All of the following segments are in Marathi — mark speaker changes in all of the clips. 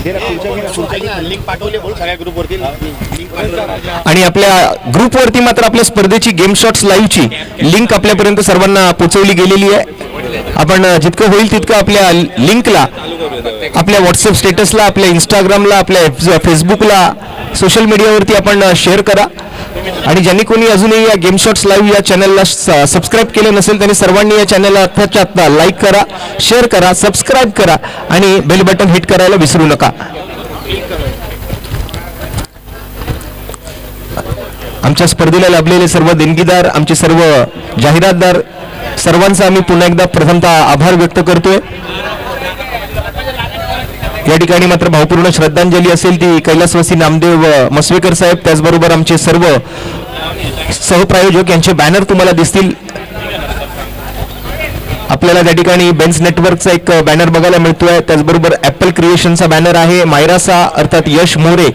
Speaker 1: लिंक पाठवली बोल सगळ्या ग्रुपवरती
Speaker 2: आणि आपल्या ग्रुपवरती मात्र आपल्या स्पर्धेची गेम शॉट्स लाईव्हची लिंक आपल्यापर्यंत सर्वांना पोहोचवली गेलेली आहे. आपण जितकं होईल तितकं आपल्या लिंकला, आपल्या व्हॉट्सअप स्टेटसला, आपल्या इंस्टाग्रामला, आपल्या फेसबुकला, सोशल मीडियावरती आपण शेअर करा. आणि ज्यांनी कोणी अजूनही या गेम शॉट्स लाईव्ह या चॅनलला सबस्क्राईब केलं नसेल त्यांनी सर्वांनी या चॅनलला आत्ताच्या आत्ता लाईक करा, शेअर करा, सबस्क्राईब करा आणि बेल बटन हिट करायला विसरू नका. आमच्या स्पर्धेला लाभलेले सर्व देणगीदार, आमचे सर्व जाहिरातदार, सर्वांचा आम्ही पुन्हा एकदा प्रथमतः आभार व्यक्त करतोय. या ठिकाणी मात्र भावपूर्ण श्रद्धांजली असेल ती कैलासवासी नामदेव मसवेकर साहेब, त्याचबरोबर आमचे सर्व सहप्रायोजक यांचे बॅनर तुम्हाला दिसतील. आपल्याला त्या ठिकाणी बेन्स नेटवर्कचा एक बॅनर बघायला मिळतोय, त्याचबरोबर ॲपल क्रिएशनचा बॅनर आहे, मायरासा अर्थात यश मोरे,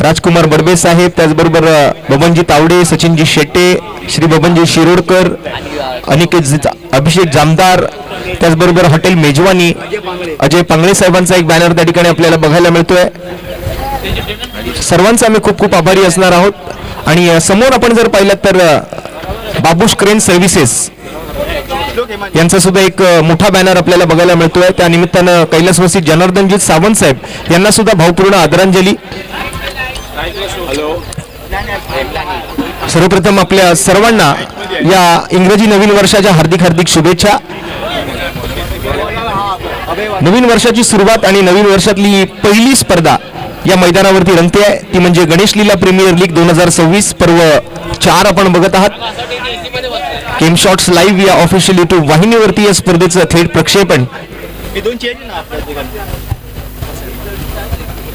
Speaker 2: राजकुमार बडबे साहेब, त्याचबरोबर बबनजी तावडे, सचिनजी शेट्टे, श्री बबनजी शिरोडकर, अनिकेत अभिषेक जामदार, त्याचबरोबर हॉटेल मेजवानी अजय पांगळे साहेबांचा एक बॅनर त्या ठिकाणी आपल्याला बघायला मिळतोय. सर्वांचा आम्ही खूप खूप आभारी असणार आहोत. आणि समोर आपण जर पाहिलं तर बाबूश क्रेन सर्व्हिसेस यांचा सुद्धा एक मोठा बॅनर आपल्याला बघायला मिळतोय. त्या निमित्तानं कैलासवासी जनार्दनजीत सावंत साहेब यांना सुद्धा भावपूर्ण आदरांजली. सर्वप्रथम आपल्या सर्वांना या इंग्रजी नवीन वर्षाच्या हार्दिक हार्दिक शुभेच्छा. नवीन वर्षाची सुरुवात आणि नवीन वर्षातली पहिली स्पर्धा या मैदानावरती रंगते आहे, ती म्हणजे गणेश लीला प्रीमियर लीग 2026 पर्व 4 आपण बघत आहात. गेम शॉट्स लाईव्ह या ऑफिशियल युट्यूब वाहिनीवरती या स्पर्धेचं थेट प्रक्षेपण.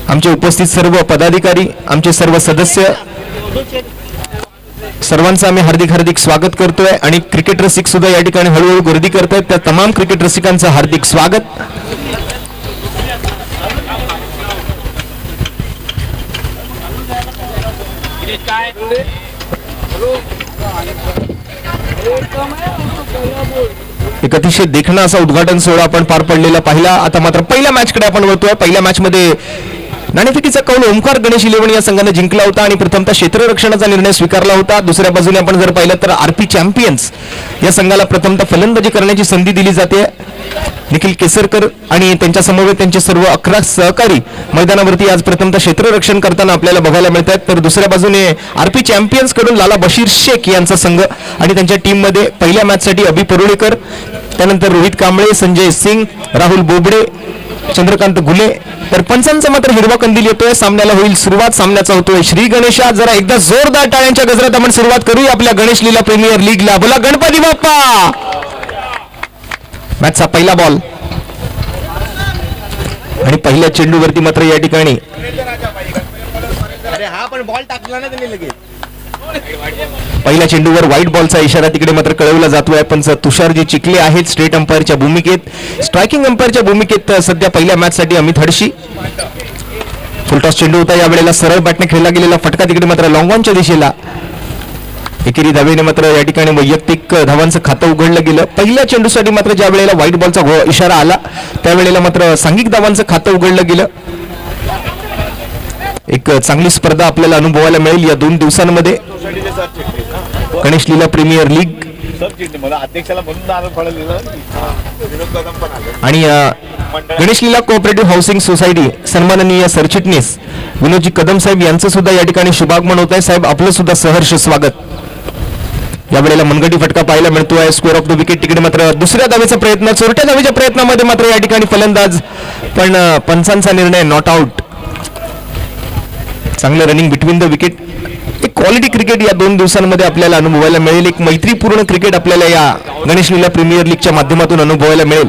Speaker 2: आमचे उपस्थित सर्व पदाधिकारी, आमचे सर्व सदस्य, सर्वांचं आम्ही हार्दिक हार्दिक स्वागत करतोय. आणि क्रिकेट रसिक सुद्धा या ठिकाणी हळूहळू गर्दी करतायत, त्या तमाम क्रिकेट रसिकांचं हार्दिक स्वागत. एक अतिशय देखणा असा उद्घाटन सोहळा आपण पार पडलेला पाहिला. आता मात्र पहिल्या मॅचकडे आपण वळतोय. पहिल्या मॅचमध्ये नाणेफेकीचा कौल ओमकार गणेश 11 या संघाने जिंकला होता आणि प्रथमतः क्षेत्ररक्षणाचा निर्णय स्वीकारला होता. दुसऱ्या बाजूने आपण जर पाहिलं तर आरपी चॅम्पियन्स या संघाला प्रथमतः फलंदाजी करण्याची संधी दिली जाते. निखिल केसरकर आणि त्यांच्या समवेत त्यांचे सर्व 11 सहकारी मैदानावरती आज प्रथमतः क्षेत्ररक्षण करताना आपल्याला बघायला मिळतात. तर दुसऱ्या बाजूने आरपी चॅम्पियन्स कडून लाला बशीर शेख यांचा संघ आणि त्यांच्या टीममध्ये पहिल्या मॅचसाठी अभि परुळेकर, त्यानंतर रोहित कांबळे, संजय सिंग, राहुल बोबडे, चंद्रकांत गुले. तर पंचांचा मात्र हिरवा कंदील येतोय. सामन्याला होईल सुरुवात. सामन्याचा होतोय श्री गणेशा. जरा एकदा जोरदार टाळ्यांच्या गजरात आपण सुरुवात करूया आपल्या गणेश लीला प्रीमियर लीगला. बोला गणपती बाप्पा. मॅचचा पहिला बॉल आणि पहिल्या चेंडूवरती मात्र या ठिकाणी पहिल्या चेंडूवर व्हाईट बॉलचा इशारा तिकडे मात्र कळवला जातोय. पण तुषारजी चिखले आहेत स्टेट अंपायरच्या भूमिकेत, स्ट्रायकिंग अंपायरच्या भूमिकेत सध्या पहिल्या मॅच साठी अमित हडशी. फुलटॉस चेंडू होता, यावेळेला सरळ बॅटने खेळला गेलेला फटका तिकडे मात्र लॉंग ऑनच्या दिशेला. एकेरी धावेने मात्र या ठिकाणी वैयक्तिक धावांचं खातं उघडलं गेलं. पहिल्या चेंडूसाठी मात्र ज्या वेळेला व्हाईट बॉलचा इशारा आला त्यावेळेला मात्र सांघिक धावांचं खातं उघडलं गेलं. एक चांगली स्पर्धा आपल्याला अनुभवायला मिळेल या 2 दिवसांमध्ये. गणेश लीला प्रीमियर लीग आणि गणेश लीला कोऑपरेटिव्ह हाऊसिंग सोसायटी सन्माननीय सरचिटणीस विनोदजी कदम साहेब यांचं सुद्धा या ठिकाणी शुभागमन होत आहे. साहेब आपलं सुद्धा सहर्ष स्वागत. यावेळेला मनगटी फटका पाहायला मिळतोय. स्क्वेअर ऑफ द विकेट तिकडे मात्र दुसऱ्या धावेचा प्रयत्न, चोरट्या धावेच्या प्रयत्नामध्ये मात्र या ठिकाणी फलंदाज, पण पंचांचा निर्णय नॉट आउट. चांगलं रनिंग बिटवीन द विकेट. एक क्वालिटी क्रिकेट या 2 दिवसांमध्ये आपल्याला अनुभवायला मिळेल. एक मैत्रीपूर्ण क्रिकेट आपल्याला या गणेश लीला प्रीमियर लीगच्या माध्यमातून अनुभवायला मिळेल.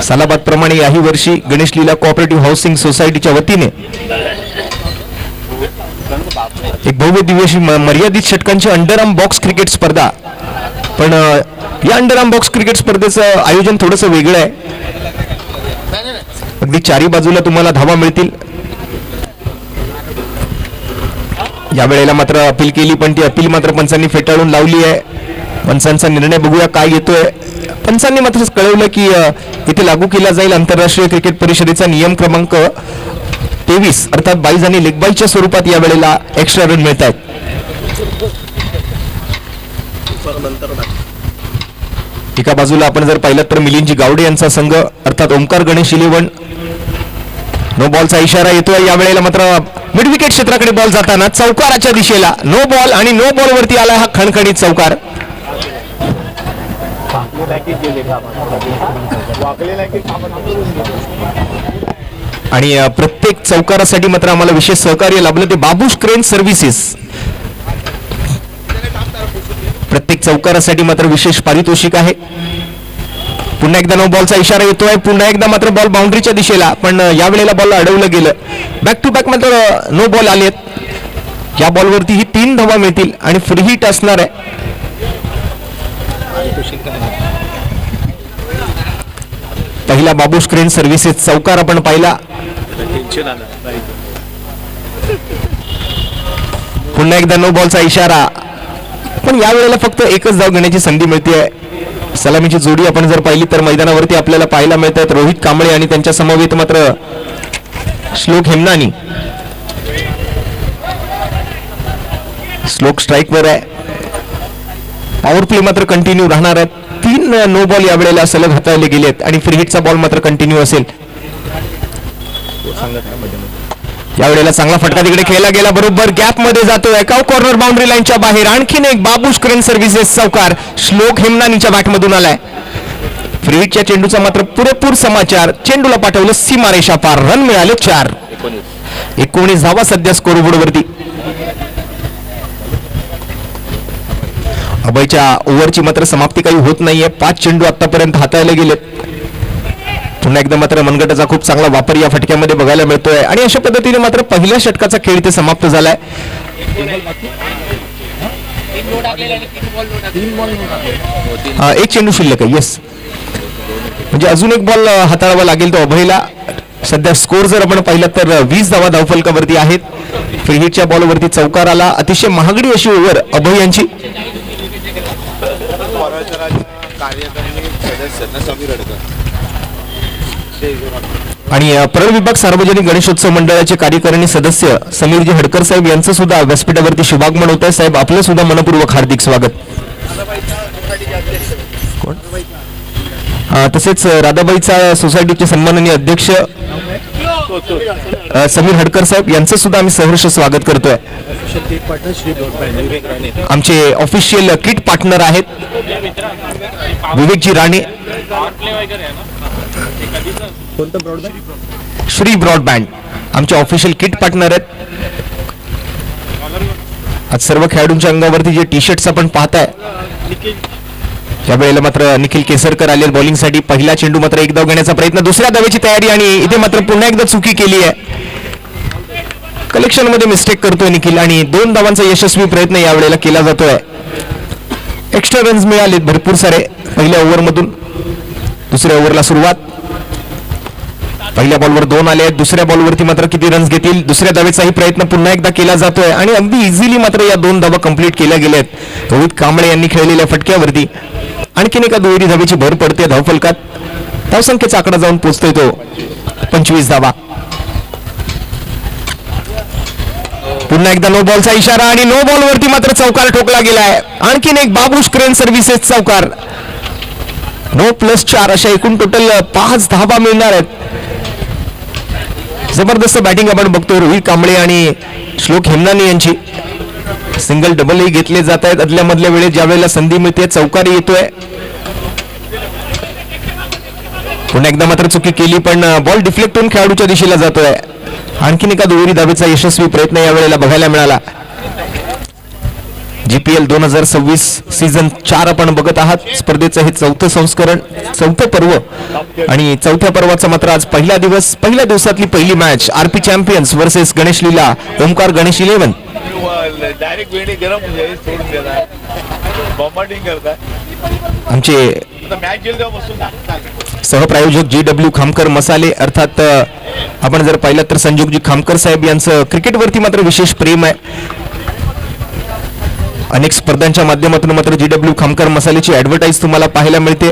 Speaker 2: सालाबाद प्रमाणे याही वर्षी गणेश लीला कोऑपरेटिव्ह हाऊसिंग सोसायटीच्या वतीने एक भव्य दिवशी मर्यादित षटकांची अंडरआर्म बॉक्स क्रिकेट स्पर्धा. पण या अंडरआर्म बॉक्स क्रिकेट स्पर्धेचं आयोजन थोडंसं वेगळं आहे. अगदी चारी बाजूला तुम्हाला धावा मिळतील. या वेळेला मात्र अपील केली, पण ती अपील मात्र पंचांनी फेटाळून लावली आहे. पंचांचा निर्णय बघूया काय येतोय. पंचांनी मात्र कळवलं की इथे लागू केला जाईल आंतरराष्ट्रीय क्रिकेट परिषदेचा नियम क्रमांक 23 अर्थात 22 आणि लेग बायच्या स्वरूपात या वेळेला एक्स्ट्रा रन मिळत आहेत. एका बाजूला आपण जर पाहिलं तर मिलिंदजी गावडे यांचा संघ अर्थात ओमकार गणेश 11 नो बॉलचा इशारा येतोय. या वेळेला मात्र मिड विकेट क्षेत्राकडे बॉल जाताना चौकाराच्या दिशेला नो बॉल आणि नो बॉल वरती आला हा खणखणीत चौकार. आणि प्रत्येक चौकारासाठी मात्र आम्हाला विशेष सहकार्य लाभलं ते बाबूश क्रेन सर्व्हिसेस. प्रत्येक चौकारासाठी मात्र विशेष पारितोषिक आहे. पुन्हा एकदा नो बॉलचा इशारा येतोय. पुन्हा एकदा मात्र बॉल बाउंड्रीच्या दिशेला पण या वेळेला बॉल अडवलं गेलं. बॅक टू बॅक मात्र नो बॉल आलेत. या बॉलवरती ही 3 धावा मिळतील आणि फ्री हिट असणार आहे. पहिला बाबूश क्रेन सर्व्हिसेस चौकार आपण पाहिला. पुन्हा एकदा नो बॉलचा इशारा पण या वेळेला फक्त एकच धाव घेण्याची संधी मिळते. सलामीची जोडी आपण जर पाहिली तर मैदानावरती आपल्याला पाहायला मिळत आहेत रोहित कांबळे आणि त्यांच्या समवेत मात्र श्लोक हेमनानी. श्लोक स्ट्राईकवर आहे. पॉवर प्ले मात्र कंटिन्यू राहणार आहेत. 3 नो बॉल या वेळेला सलग हाताळले गेलेत आणि फ्री हिटचा बॉल मात्र कंटिन्यू असेल. या वेळेला चांगला फटका तिकडे खेळला गेला बरोबर गॅप मध्ये जातोय. कॉर्नर बाउंड्री लाईनच्या बाहेर आणखीन एक बाबूश क्रेन सर्व्हिसेस चौकार श्लोक हेमनानीच्या बॅटमधून आलाय. फ्री हिटच्या चेंडूचा मात्र पुरेपूर समाचार. चेंडूला पाठवलं सीमारेषा पार. रन मिळाले 4. 19 धावा सध्या स्कोरबोर्ड वरती. अभयच्या ओव्हरची मात्र समाप्ती काही होत नाहीये. 5 चेंडू आतापर्यंत हाताळले गेलेत. पुन्हा एकदा मात्र मनगटाचा खूप चांगला वापर या फटक्यामध्ये बघायला मिळतोय आणि अशा पद्धतीने मात्र पहिल्या षटकाचा खेळ इथे समाप्त झालाय. एक चेंडू शिल्लक आहे. येस म्हणजे अजून एक बॉल हाताळावा लागेल तो अभयला. सध्या स्कोर जर आपण पाहिलं तर 20 धावा धावफलकावरती आहेत. फ्री हिटच्या बॉलवरती चौकार आला. अतिशय महागडी अशी ओव्हर अभय यांची. आणि परळ विभाग सार्वजनिक गणेशोत्सव मंडळाचे कार्यकारिणी सदस्य समीरजी हडकर साहेब यांचं सुद्धा व्यासपीठावरती शुभागमन होत आहे. साहेब आपलं सुद्धा मनपूर्वक हार्दिक स्वागत. तसेच राधाबाईचा सोसायटीचे सन्माननीय अध्यक्ष समीर हडकर साहेब यांचं सुद्धा आम्ही सहर्ष स्वागत करतोय. आमचे ऑफिशियल किट पार्टनर आहेत विवेकजी राणे, श्री ब्रॉडबँड आमचे ऑफिशियल किट पार्टनर आहेत. आज सर्व खेळाडूंच्या अंगावरती जे टी शर्ट्स आपण पाहताय त्यावेळेला मात्र निखिल केसरकर आले बॉलिंगसाठी. पहिला चेंडू मात्र एक धाव घेण्याचा प्रयत्न. दुसऱ्या धावेची तयारी आणि इथे मात्र पुन्हा एकदा चुकी केली आहे. कलेक्शन मध्ये मिस्टेक करतोय निखिल आणि 2 धावांचा यशस्वी प्रयत्न यावेळेला केला जातोय. एक्स्ट्रा रन्स मिळालेत भरपूर सारे पहिल्या ओव्हरमधून. दुसऱ्या ओव्हरला सुरुवात. पहिल्या बॉलवर 2 आले आहेत. दुसऱ्या बॉलवरती मात्र किती रन्स घेतील. दुसऱ्या धावेचाही प्रयत्न पुन्हा एकदा केला जातोय आणि अगदी इझिली मात्र या 2 धावा कंप्लीट केल्या गेल्या आहेत रोहित कांबळे यांनी खेळलेल्या फटक्यावरती. आणखीन एका दुहेरी धावेची भर पडते धावफलकात. धावसंख्येचा आकडा जाऊन पोहोचतोय तो 25 धावा. पुन्हा एकदा नो बॉलचा इशारा आणि नो बॉल वरती मात्र चौकार ठोकला गेलाय. आणखीन एक बाबूश क्रेन सर्व्हिसेस चौकार. 9+4 अशा एकूण टोटल 5 धावा मिळणार आहेत. जबरदस्त बॅटिंग आपण बघतोय रोहित कांबळे आणि श्लोक हेमनानी यांची. सिंगल डबलही घेतले जात आहेत अदल्या मधल्या वेळेत ज्या वेळेला संधी मिळते. चौकार येतोय. पुन्हा एकदा मात्र चुकी केली पण बॉल डिफ्लेक्ट होऊन खेळाडूच्या दिशेला जातोय. आणखीन एका दुहेरी धावेचा यशस्वी प्रयत्न यावेळेला बघायला मिळाला. GPL 2026 सीझन 4 आपण बघत आहात. स्पर्धेचं हे 4थं संस्करण, 4थं पर्व आणि 4थ्या पर्वाचा मात्र आज पहिला दिवस. पहिल्या दिवसातली पहिली match RP Champions versus Ganesh Leela Omkar Ganesh 11.
Speaker 1: Direct वेळी गरम सोडून देणार बॉम्बार्डिंग करताय.
Speaker 2: आमचे
Speaker 1: मॅच गेल तेव्हा बसून
Speaker 2: सहप्रायोजक JW खामकर मसाले अर्थात आपण जर पाहिलं तर संजोगजी खामकर साहेब यांचं क्रिकेटवरती मात्र विशेष प्रेम आहे. अनेक स्पर्धांच्या माध्यमातून मात्र JW खामकर मसाल्याची ऍडव्हर्टाईज तुम्हाला पाहायला मिळते.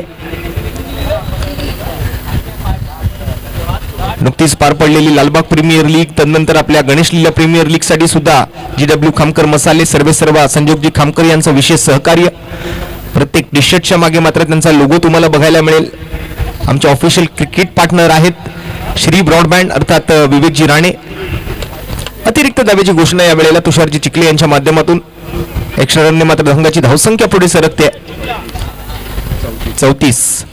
Speaker 2: नुकतीच पार पडलेली लालबाग प्रीमियर लीग, तदनंतर आपल्या गणेश लीला प्रीमियर लीग साठी सुद्धा GW खामकर मसाले सर्वेसर्वा संजोगजी खामकर यांचं विशेष सहकार्य. प्रत्येक टी शर्टच्या मागे मात्र त्यांचा लोगो तुम्हाला बघायला मिळेल. आमचे ऑफिशियल क्रिकेट पार्टनर आहेत श्री ब्रॉडबँड अर्थात विवेकजी राणे. अतिरिक्त दाब्याची घोषणा या वेळेला तुषारजी चिखले यांच्या माध्यमातून. एक्स्ट्रा रनने मात्र धंगाची धावसंख्या पुढे सरकते. 34.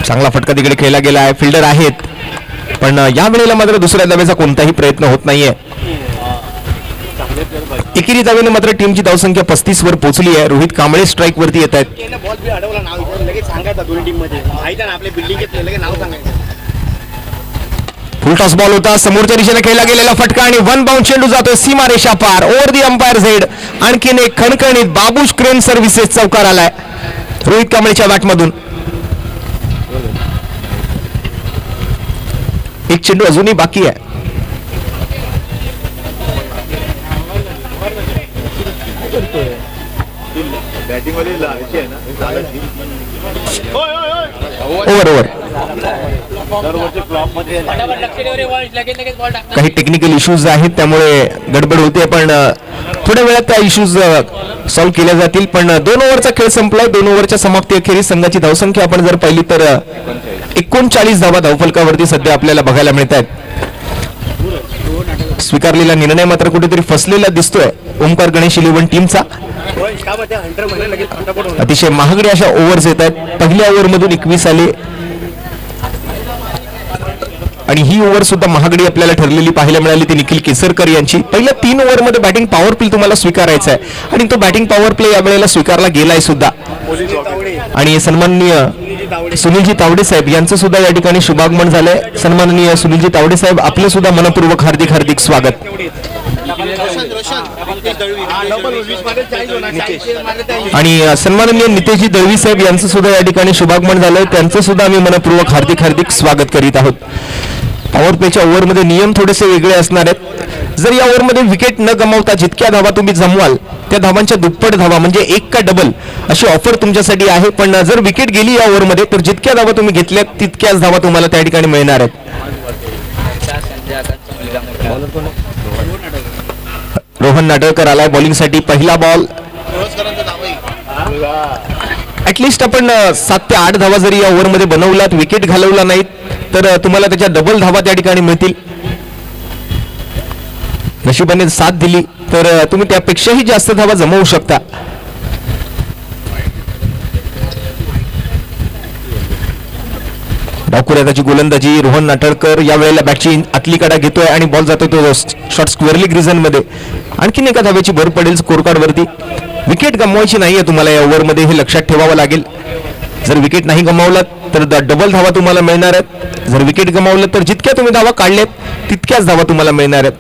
Speaker 2: चांगला फटका तिकडे खेळला गेला आहे. फिल्डर आहेत पण या वेळेला मात्र दुसऱ्या धावेचा कोणताही प्रयत्न होत नाहीये. एकेरी धावेने मात्र टीमची धावसंख्या 35 वर पोहोचली आहे. रोहित कांबळे स्ट्राईक वरती येत आहेत. फुल टॉस बॉल होता. समोरच्या दिशेने खेळला गेलेला फटका आणि वन बाउंड चेंडू जातोय सीमारेषा पार. ओव्हर दी अंपायर झेड. आणखीन एक खणखणीत बाबूश क्रेन सर्व्हिसेस चौकार आलाय रोहित कांबळेच्या बॅटमधून. एक चेंडू अजूनही बाकी आहे. ओव्हर काही टेक्निकल इश्यूज आहेत त्यामुळे गडबड होते पण थोड्या वेळात त्या इश्यूज सॉल्व्ह केल्या जातील. पण 2 ओव्हरचा खेळ संपलाय. 2 ओव्हरच्या समाप्ती अखेरीस संघाची धावसंख्या आपण जर पाहिली तर 39 धावा धावफलकावरती सध्या आपल्याला बघायला मिळत आहेत. स्वीकारलेला निर्णय मात्र कुठेतरी फसलेला दिसतोय ओमकार गणेश 11 टीमचा. अतिशय महागडे अशा ओव्हर्स येत आहेत. पहिल्या ओव्हरमधून 21 आले आणि ही ओव्हर सुद्धा महागडी आपल्याला ठरलेली पाहायला मिळाली ती निखिल केसरकर यांची. पहिल्या 3 ओव्हरमध्ये बॅटिंग पॉवर प्ले तुम्हाला स्वीकारायचा आहे आणि तो बॅटिंग पॉवर प्ले या वेळेला स्वीकारला गेलाय सुद्धा. आणि सन्माननीय सुनीलजी तावडे साहेब यांचं सुद्धा या ठिकाणी शुभागमन झालंय. सन्माननीय सुनीलजी तावडे साहेब आपलं सुद्धा मनपूर्वक हार्दिक हार्दिक स्वागत. आणि सन्माननीय नितेशजी दळवी साहेब यांचं सुद्धा या ठिकाणी शुभागमन झालंय. त्यांचं सुद्धा आम्ही मनपूर्वक हार्दिक हार्दिक स्वागत करीत आहोत. पॉवर प्लेच्या ओव्हरमध्ये नियम थोडेसे वेगळे असणार आहेत. जर या ओव्हरमध्ये विकेट न गमावता जितक्या धावा तुम्ही जमवाल त्या धावांच्या दुप्पट धावा म्हणजे 1 का डबल अशी ऑफर तुमच्यासाठी आहे. पण जर विकेट गेली या ओव्हरमध्ये तर जितक्या धावा तुम्ही घेतल्या तितक्याच धावा तुम्हाला त्या ठिकाणी मिळणार आहेत. रोहन नाटळकर आलाय बॉलिंगसाठी. पहिला बॉल. ऍटलिस्ट आपण 7 ते 8 धावा जरी या ओव्हरमध्ये बनवलात, विकेट घालवला नाहीत तर तुम्हाला त्याच्या डबल धावा त्या ठिकाणी मिळतील. नशिबाने साथ दिली तर तुम्ही त्यापेक्षाही जास्त धावा जमवू शकता. डावखुऱ्याची गोलंदाजी. रोहन नाटळकर या वेळेला बॅटची आतली कडा घेतोय आणि बॉल जातोय तो शॉर्ट स्क्वेअरली ग्रीजन मध्ये. आणखीन एका धाव्याची भर पडेल स्कोर कार्ड वरती. विकेट गमवायची नाहीये तुम्हाला या ओव्हरमध्ये, हे लक्षात ठेवावं लागेल. जर विकेट नाही गमावलात तर डबल धावा तुम्हाला मिळणार आहेत. जर विकेट गमावलं तर जितक्या तुम्ही धावा काढल्यात तितक्याच धावा तुम्हाला मिळणार आहेत.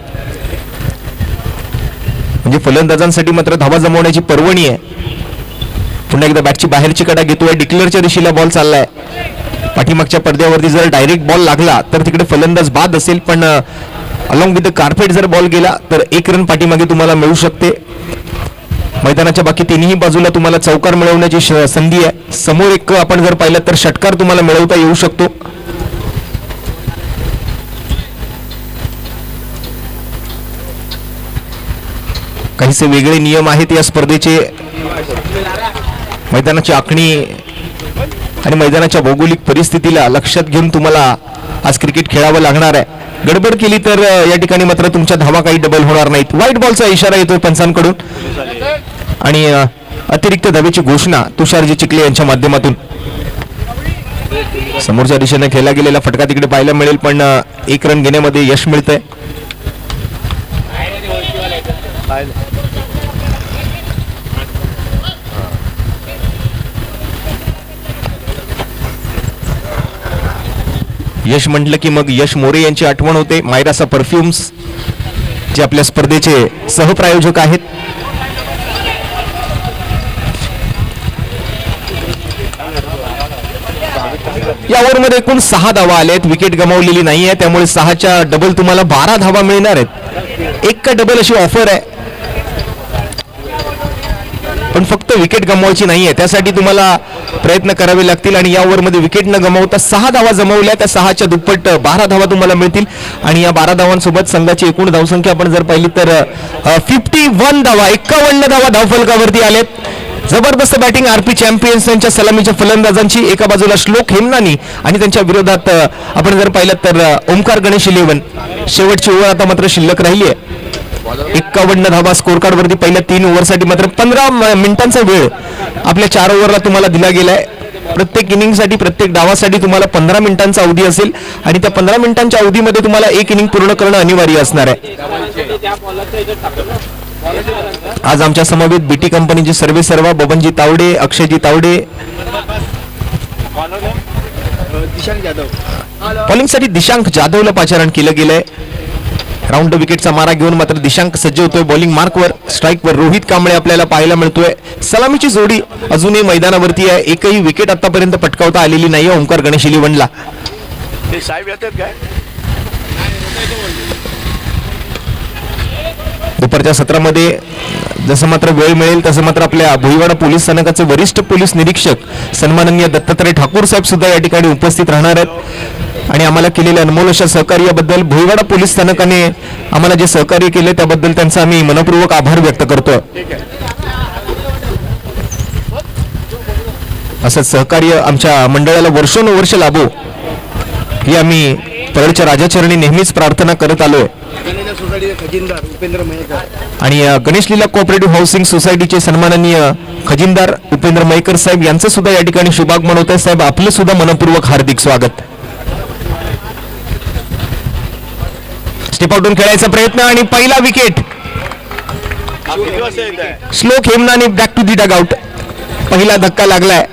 Speaker 2: म्हणजे फलंदाजांसाठी मात्र धावा जमवण्याची पर्वणी आहे. पुन्हा एकदा बॅटची बाहेरची कडा घेतोय. डिक्लेअरच्या दिशेला बॉल चाललाय. पाठीमागच्या पडद्यावरती जर डायरेक्ट बॉल लागला तर तिकडे फलंदाज बाद असेल पण अलॉंग विथ द कार्पेट जर बॉल गेला तर 1 रन पाठीमागे तुम्हाला मिळू शकते. मैदानाच्या बाकी तिन्ही बाजूला तुम्हाला चौकार मिळवण्याची संधी आहे. समोर एक आपण जर पाहिलं तर षटकार तुम्हाला मिळवता येऊ शकतो. काहीसे वेगळे नियम आहेत या स्पर्धेचे. मैदानाची आखणी आणि मैदानाच्या भौगोलिक परिस्थितीला लक्षात घेऊन तुम्हाला आज क्रिकेट खेळावं लागणार आहे. गडबड केली तर या ठिकाणी मात्र तुमच्या धावा काही डबल होणार नाहीत. व्हाईट बॉलचा इशारा येतोय पंचांकडून आणि अतिरिक्त धावेची घोषणा तुषारजी चिखले यांच्या माध्यमातून. समोरच्या दिशेने खेळला गेलेला फटका तिकडे पाहायला मिळेल पण 1 रन घेण्यामध्ये यश मिळतंय. यश म्हटलं की मग यश मोरे यांची आठवण होते. मायरासा परफ्युम्स जे आपल्या स्पर्धेचे सहप्रायोजक आहेत. या ओव्हरमध्ये एकूण 6 धावा आल्यात. विकेट गमावलेली नाही आहे त्यामुळे 6च्या डबल तुम्हाला 12 धावा मिळणार आहेत. 1 का डबल अशी ऑफर आहे. पण फक्त विकेट गमवायची नाहीये, त्यासाठी तुम्हाला प्रयत्न करावे लागतील आणि या ओव्हरमध्ये विकेट न गमावता 6 धावा जमवल्या, त्या 6च्या दुप्पट 12 धावा तुम्हाला मिळतील आणि या 12 धावांसोबत संघाची एकूण धावसंख्या आपण जर पाहिली तर 51 धावा, 51 धावा धावफलकावरती आलेत. जबरदस्त बॅटिंग आरपी चॅम्पियन्स यांच्या सलामीच्या फलंदाजांची. एका बाजूला श्लोक हेमनानी आणि त्यांच्या विरोधात आपण जर पाहिलं तर ओमकार गणेश 11. शेवटची ओव्हर आता मात्र शिल्लक राहिली आहे. 51 धावा स्कोर कार्ड वरती. पहिल्या 3 ओव्हरसाठी मात्र 15 मिनिटांचा वेळ आपल्या 4 ओव्हरला तुम्हाला दिला गेलाय. प्रत्येक इनिंगसाठी प्रत्येक डावासाठी तुम्हाला 15 मिनिटांचा अवधी असेल आणि त्या 15 मिनिटांच्या अवधीमध्ये तुम्हाला एक इनिंग पूर्ण करणं अनिवार्य असणार आहे. आज आमच्या समवेत बीटी कंपनीचे सर्वेसर्वा बबनजी तावडे, अक्षयजी तावडे. बॉलिंगसाठी दिशांक जाधवला पाचारण केलं गेलंय. राऊंड विकेटचा मारा घेऊन मात्र दिशांक सज्ज होतोय बॉलिंग मार्कवर. स्ट्राईकवर रोहित कांबळे आपल्याला पाहायला मिळतोय. सलामीची जोडी अजूनही मैदानावरती आहे. एकही विकेट आतापर्यंत पटकावता आलेली नाहीये ओमकार गणेश 11ला.
Speaker 1: ते साहेब येतात काय?
Speaker 2: दुपारच्या सत्रामध्ये जसं मात्र वेळ मिळेल तसं मात्र आपल्या भुईवाडा पोलीस स्थानकाचे वरिष्ठ पोलीस निरीक्षक सन्माननीय दत्तात्रय ठाकूर साहेब सुद्धा या ठिकाणी उपस्थित राहणार आहेत आणि आम्हाला केलेल्या अनमोल अशा सहकार्याबद्दल भुईवाडा पोलीस स्थानकाने आम्हाला जे सहकार्य केले त्याबद्दल त्यांचा आम्ही मनपूर्वक आभार व्यक्त करतो. असं सहकार्य आमच्या मंडळाला वर्षोनुवर्ष लाभो ही आम्ही परळच्या राजाचरणी नेहमीच प्रार्थना करत आलोय. आणि गणेश लीला कोऑपरेटिव्ह हाऊसिंग सोसायटीचे सन्माननीय खजिनदार उपेंद्र मयेकर साहेब यांचं सुद्धा या ठिकाणी शुभागमन होत आहे. साहेब आपलं सुद्धा मनपूर्वक हार्दिक स्वागत. स्टेप आउटून खेळायचा प्रयत्न आणि पहिला wicket. Shlok Hemnani back to the dugout. पहिला धक्का लागलाय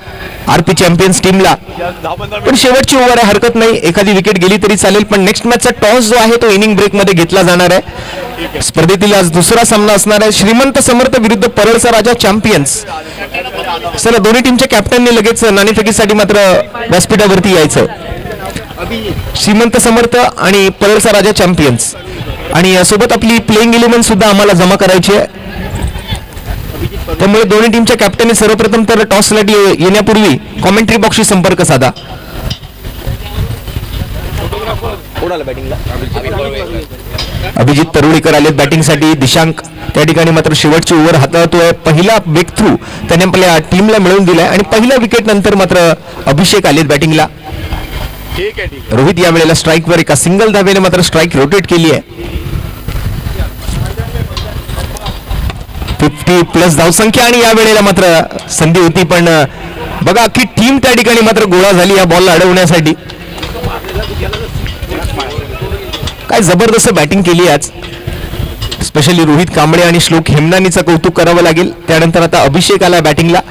Speaker 2: आरपी चॅम्पियन्स टीमला. पण शेवटची ओव्हर आहे, हरकत नाही, एखादी विकेट गेली तरी चालेल. पण नेक्स्ट मॅचचा टॉस जो आहे तो इनिंग ब्रेक मध्ये घेतला जाणार आहे. स्पर्धेतील आज दुसरा सामना असणार आहे श्रीमंत समर्थ विरुद्ध परळचा राजा चॅम्पियन्स. चला दोन्ही टीमच्या कॅप्टनने लगेच नाणेफेकीसाठी मात्र व्यासपीठावरती यायचं. श्रीमंत समर्थ आणि परळचा राजा चॅम्पियन्स आणि सोबत आपली प्लेइंग 11 सुद्धा आम्हाला जमा करायची आहे. त्यामुळे दोन्ही टीमच्या कॅप्टनने सर्वप्रथम तर टॉससाठी येण्यापूर्वी कॉमेंट्री बॉक्सशी संपर्क साधा. अभिजित तरुळीकर आलेत बॅटिंगसाठी. दिशांक त्या ठिकाणी मात्र शेवटची ओव्हर हाताळतोय. पहिला ब्रेक थ्रू त्याने आपल्या टीमला मिळवून दिलाय आणि पहिल्या विकेट नंतर मात्र अभिषेक आलेत बॅटिंगला. रोहित या वेळेला स्ट्राईकवर एका सिंगल धावेने मात्र स्ट्राईक रोटेट केली आहे. 50+ धावसंख्या आणि या वेळेला मात्र संधी होती पण बघा अख्खी टीम त्या ठिकाणी मात्र गोळा झाली या बॉलला अडवण्यासाठी. काय जबरदस्त बॅटिंग केली आज. स्पेशली रोहित कांबळे आणि श्लोक हेमनानीचं कौतुक करावं लागेल. त्यानंतर आता अभिषेक आला बॅटिंगला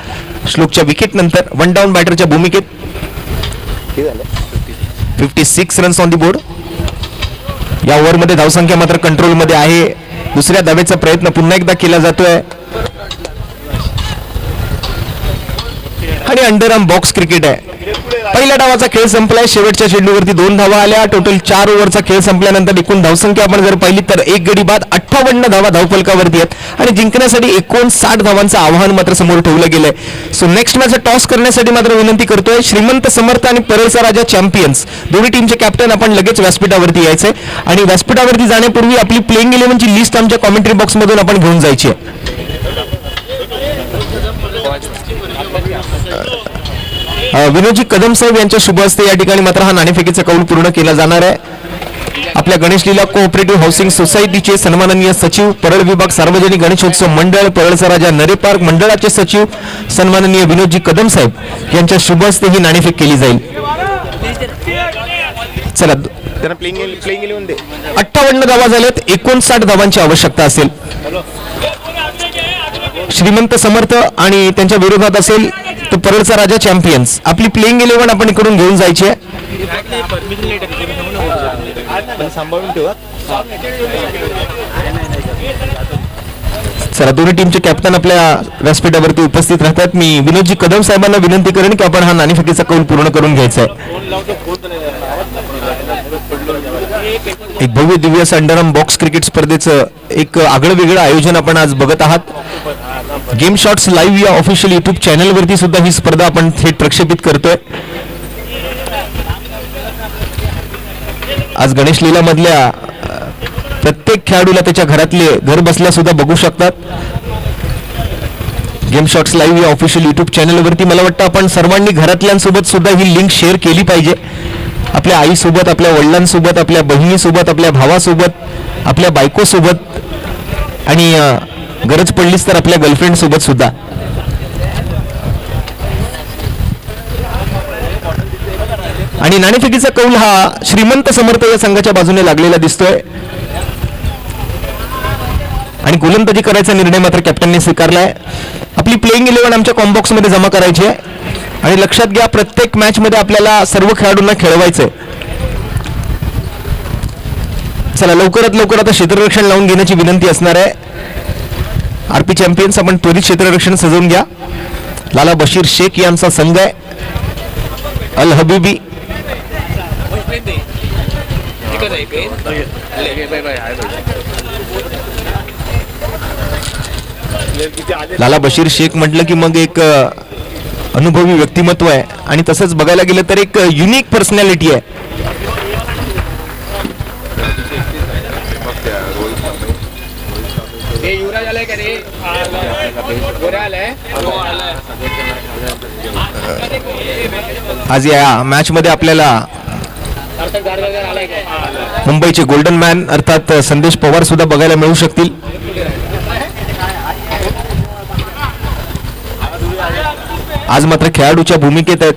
Speaker 2: श्लोकच्या विकेट नंतर. 1 डाऊन बॅटरच्या भूमिकेत. 56 रन्स ऑन दी बोर्ड. या ओव्हरमध्ये धावसंख्या मात्र कंट्रोलमध्ये आहे. दुसऱ्या धावेचा प्रयत्न पुन्हा एकदा केला जातोय आणि अंडरआर्म बॉक्स क्रिकेट आहे. पहिल्या डावाचा खेळ संपलाय. शेवटच्या चेंडूवरती 2 धावा आल्या. टोटल 4 ओव्हरचा खेळ संपल्यानंतर एकूण धावसंख्या आपण जर पाहिली तर 1 गडी बाद 58 धावा धावफलकावरती आहेत आणि जिंकण्यासाठी 59 धावांचं आव्हान मात्र समोर ठेवलं गेलंय. सो नेक्स्ट मॅच टॉस करण्यासाठी मात्र विनंती करतोय श्रीमंत समर्थ आणि परळचा राजा चॅम्पियन्स दोन्ही टीमचे कॅप्टन आपण लगेच व्यासपीठावरती यायचंय आणि व्यासपीठावरती जाण्यापूर्वी आपली प्लेइंग 11 ची लिस्ट आमच्या कॉमेंट्री बॉक्स मधून आपण घेऊन जायची आहे. विनोदजी कदम साहेब यांच्या शुभ हस्ते या ठिकाणी मात्र हा नाणेफेकीचा कौल पूर्ण केला जाणार आहे. आपल्या गणेश लीला कोऑपरेटिव्ह हाऊसिंग सोसायटीचे सन्माननीय सचिव, परळ विभाग सार्वजनिक गणेशोत्सव मंडळ, परळचा राजा नरे पार्क मंडळाचे सचिव सन्माननीय विनोदजी कदम साहेब यांच्या शुभ हस्ते ही नाणेफेक केली जाईल. चला 58 धावा झाल्यात. 59 धावांची आवश्यकता असेल. श्रीमंत समर्थ आणि त्यांच्या विरोधात असेल तर परळचा राजा चॅम्पियन्स. आपली प्लेइंग 11 आपण इकडून घेऊन जायची आहे. चला दोन्ही टीमचे कॅप्टन आपल्या व्यासपीठावरती उपस्थित राहतात. मी विनोदजी कदम साहेबांना विनंती करेन की आपण हा नाणेफेकीचा कौल पूर्ण करून घ्यायचा आहे. एक भव्य दिव्य अंडरआर्म बॉक्स क्रिकेट स्पर्धेचं एक आगळं वेगळं आयोजन आपण आज बघत आहात. गेम शॉट्स लाईव्ह या ऑफिशियल युट्यूब चॅनलवरती सुद्धा ही स्पर्धा आपण थेट प्रक्षेपित करतोय. आज गणेश लीला मधल्या प्रत्येक खेळाडूला त्याच्या घरातले घर बसल्या सुद्धा बघू शकतात. गेम शॉट्स लाईव्ह या ऑफिशियल युट्यूब चॅनलवरती मला वाटतं आपण सर्वांनी घरातल्यांसोबत सुद्धा ही लिंक शेअर केली पाहिजे. आपल्या आईसोबत, आपल्या वडिलांसोबत, आपल्या बहिणीसोबत, आपल्या भावासोबत, आपल्या बायकोसोबत आणि गरज पडलीच तर आपल्या गर्लफ्रेंड सोबत सुद्धा. आणि नाणेफेकीचा कौल हा श्रीमंत समर्थ या संघाच्या बाजूने लागलेला दिसतोय आणि गोलंदाजी करायचा निर्णय मात्र कॅप्टनने स्वीकारलाय. आपली प्लेइंग 11 आमच्या कॉम्बॉक्स मध्ये जमा करायची आहे आणि लक्षात घ्या प्रत्येक मॅच मध्ये आपल्याला सर्व खेळाडूंना खेळवायचंय. चला लवकरात लवकर आता क्षेत्ररक्षण लावून घेण्याची विनंती असणार आहे. आरपी चॅम्पियन्स आपण त्वरित क्षेत्ररक्षण सजवून घ्या. लाला बशीर शेख यांचा संघ आहे. अल हबीबी लाला बशीर शेख म्हटलं की मग एक अनुभवी व्यक्तिमत्व आहे आणि तसंच बघायला गेलं तर एक युनिक पर्सनॅलिटी आहे. आज या मॅच मध्ये आपल्याला मुंबईचे गोल्डन मॅन अर्थात संदेश पवार सुद्धा बघायला मिळू शकतील. आज मात्र खेळाडूच्या भूमिकेत आहेत,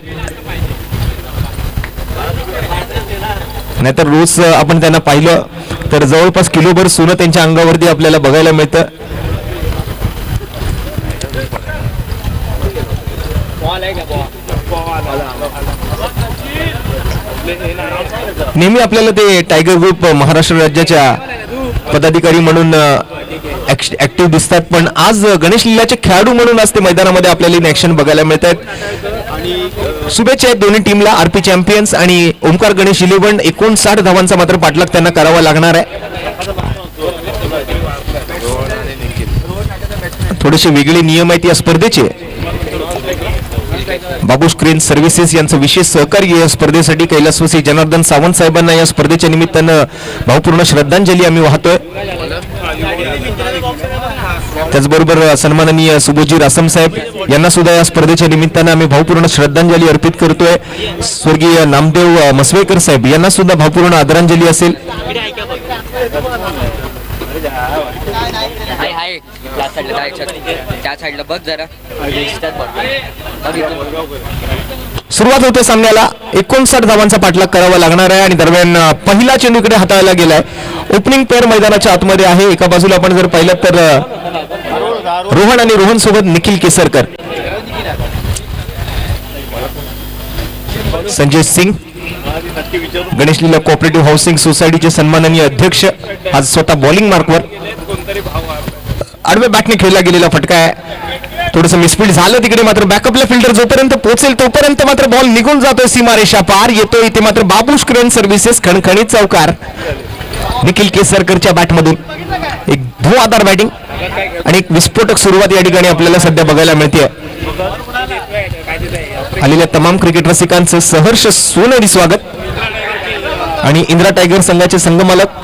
Speaker 2: नाहीतर रोज आपण त्यांना पाहिलं तर जवळपास किलोभर सोनं त्यांच्या अंगावरती आपल्याला बघायला मिळतं. नेहमी आपल्याला ते टायगर ग्रुप महाराष्ट्र राज्याच्या पदाधिकारी म्हणून ऍक्टिव्ह दिसतात, पण आज गणेश लीलाचे खेळाडू म्हणून आज ते मैदानामध्ये आपल्याला इन ऍक्शन बघायला मिळत आहेत. शुभेच्छा आहेत दोन्ही टीमला. आरपी चॅम्पियन्स आणि ओमकार गणेश 11 59 धावांचा मात्र पाठलाग त्यांना करावा लागणार आहे. थोडेसे वेगळे नियम आहेत या स्पर्धेचे. बाबू स्क्रीन सर्व्हिसेस यांचं विशेष सहकार्य या स्पर्धेसाठी कैलासवासी जनार्दन सावंत साहेबांना या स्पर्धेच्या निमित्तानं भावपूर्ण श्रद्धांजली आम्ही वाहतोय. त्याचबरोबर सन्माननीय सुबोजी रासम साहेब यांना सुद्धा या स्पर्धेच्या निमित्तानं आम्ही भावपूर्ण श्रद्धांजली अर्पित करतोय. स्वर्गीय नामदेव मसवेकर साहेब यांना सुद्धा भावपूर्ण आदरांजली असेल. सुरुवात होते सामन्याला. 59 धावांचा पाठलाग करावा लागणार आहे आणि दरम्यान पहिला चेंडूकडे हाताळला गेलाय. ओपनिंग पेअर मैदानाच्या आतमध्ये आहे. एका बाजूला आपण जर पाहिलं तर रोहन आणि रोहन सोबत निखिल केसरकर, संजय सिंग गणेश लीला कोऑपरेटिव्ह हाऊसिंग सोसायटीचे सन्माननीय अध्यक्ष आज स्वतः बॉलिंग मार्कवर. आडव्या बॅटने खेळला गेलेला फटका आहे. थोडंसं मिसफील्ड झालं तिकडे, मात्र बॅकअपला फिल्डर जोपर्यंत पोहोचेल तोपर्यंत मात्र बॉल निघून जातोय सीमारेषा पार. येतोय इथे मात्र बाबू स्क्रीन सर्व्हिसेस खणखणीत चौकार निखिल केसरकरच्या बॅटमधून. एक धुवाधार बॅटिंग आणि एक विस्फोटक सुरुवात या ठिकाणी आपल्याला सध्या बघायला मिळते. आलेल्या तमाम क्रिकेट रसिकांचं सहर्ष सोनेरी स्वागत आणि इंदिरा टायगर संघाचे संघमालक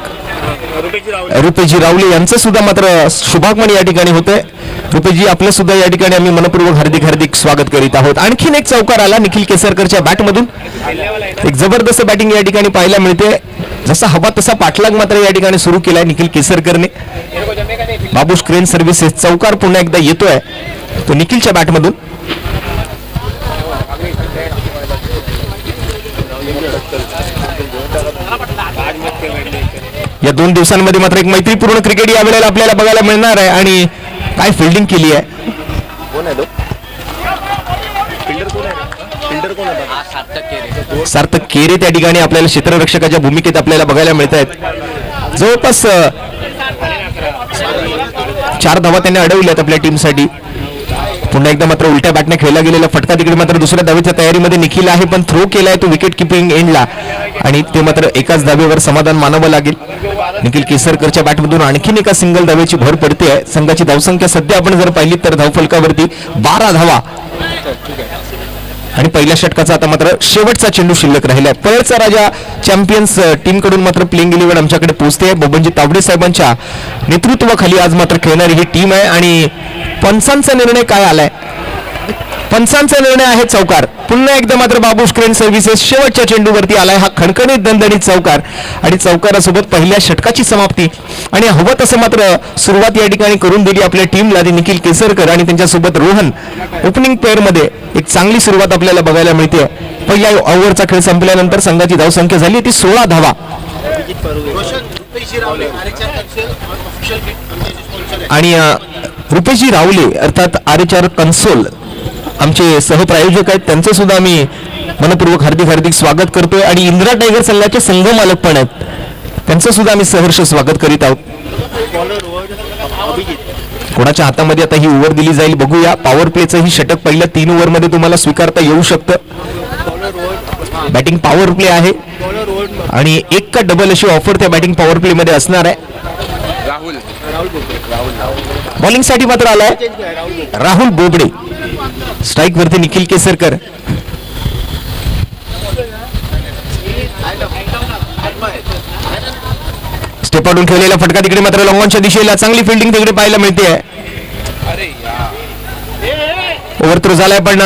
Speaker 2: रुपेजी रावले यांचं सुद्धा मात्र शुभागमन या ठिकाणी होते. रुपेजी आपलं सुद्धा या ठिकाणी आम्ही मनपूर्वक हार्दिक स्वागत करीत आहोत. आणखीन एक चौकार आला निखिल केसरकरच्या बॅटमधून. एक जबरदस्त बॅटिंग या ठिकाणी पाहायला मिळते. जसा हवा तसा पाठलाग मात्र या ठिकाणी सुरू केलाय निखिल केसरकरने. बाबू स्क्रीन सर्व्हिसेस चौकार पुन्हा एकदा येतोय तो निखिलच्या बॅटमधून. या 2 दिवसांमध्ये मात्र एक मैत्रीपूर्ण क्रिकेट या वेळेला आपल्याला बघायला मिळणार आहे आणि काय फिल्डिंग केली आहे. सार्थक केरे त्या ठिकाणी आपल्याला क्षेत्ररक्षकाच्या भूमिकेत आपल्याला बघायला मिळत आहेत. जवळपास 4 धावा त्यांनी अडवल्यात आपल्या टीमसाठी. पुन्हा एकदा मात्र उलट्या बॅटने खेळला गेलेला फटका. तिकडे मात्र दुसऱ्या धावेच्या तयारीमध्ये निखिल आहे, पण थ्रो केलाय तो विकेट किपिंग एंडला आणि ते मात्र एकाच धावेवर समाधान मानावं लागेल. निखिल केसरकरच्या बॅटमधून आणखीन एका सिंगल धावेची भर पडते आहे. संघाची धावसंख्या सध्या आपण जर पाहिली तर धावफलकावरती 12 धावा आणि पहिल्या षटकाचा आता मात्र शेवटचा चेंडू शिल्लक राहिला आहे. पळचा राजा चॅम्पियन्स टीम कडून मात्र प्लेइंग 11 आमच्याकडे पोहोचते आहे. बबनजी तावडे साहेबांच्या नेतृत्वाखाली आज मात्र खेळणारी ही टीम आहे आणि पंचांचा निर्णय काय आलाय? पंचांचा निर्णय आहे चौकार. पुन्हा एकदा मात्र बाबू क्रेन सर्व्हिसेस शेवटच्या चेंडूवरती आलाय हा खणखणीत दणदणीत चौकार आणि चौकारासोबत पहिल्या षटकाची समाप्ती आणि हवं तसं मात्र सुरुवात या ठिकाणी करून दिली आपल्या टीमला. निखिल केसरकर आणि त्यांच्यासोबत रोहन ओपनिंग पेअर मध्ये एक चांगली सुरुवात आपल्याला बघायला मिळते. पहिल्या ओव्हरचा खेळ संपल्यानंतर संघाची धावसंख्या झाली ती 16 धावा आणि रुपेशजी रावले अर्थात आर कन्सोल आमचे सहप्रायोजक आहेत त्यांचे सुद्धा आम्ही मनपूर्वक हार्दिक स्वागत करतोय आणि इंदिरा टायगर संघाचे संघ मालक पण आहेत त्यांचं सुद्धा आम्ही सहर्ष स्वागत करीत आहोत. कोणाच्या हातामध्ये आता ही ओव्हर दिली जाईल बघूया. पॉवर प्लेचं ही षटक पहिल्या 3 ओव्हरमध्ये तुम्हाला स्वीकारता येऊ शकतं. बॅटिंग पॉवर प्ले आहे आणि एक का डबल अशी ऑफर त्या बॅटिंग पॉवर प्ले मध्ये असणार आहे. बॉलिंग साठी मात्र आलाय राहुल बोबडे. स्ट्राईक वरती निखिल केसरकर. स्टेप आउटून खेळलेला फटका तिकडे मात्र लॉंगॉनच्या दिशेला चांगली फिल्डिंग तिकडे पाहायला मिळते. ओव्हर थ्रो झालाय पण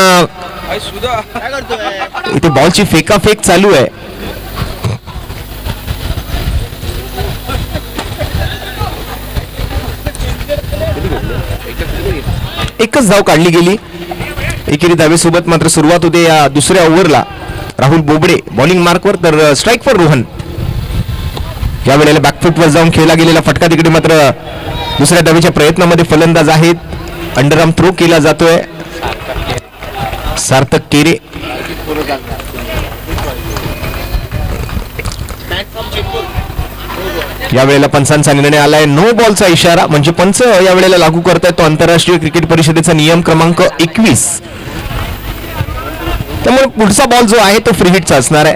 Speaker 2: इथे बॉलची फेकाफेक चालू आहे. एकच धाव काढली गेली. एकेरी धावेसोबत मात्र सुरुवात होते या दुसऱ्या ओव्हरला. राहुल बोबडे बॉलिंग मार्कवर तर स्ट्राईक फॉर रोहन. या वेळेला बॅकफुटवर जाऊन खेळला गेलेला फटका तिकडे मात्र दुसऱ्या धावेच्या प्रयत्नामध्ये फलंदाज आहेत. अंडरआर्म थ्रो केला जातोय. सार्थक केरे या वेळेला पंचांचा निर्णय आलाय नो बॉलचा इशारा म्हणजे पंच या वेळेला लागू करतायत तो आंतरराष्ट्रीय क्रिकेट परिषदेचा नियम क्रमांक 21. त्यामुळे पुढचा बॉल जो आहे तो फ्री हिटचा असणार आहे.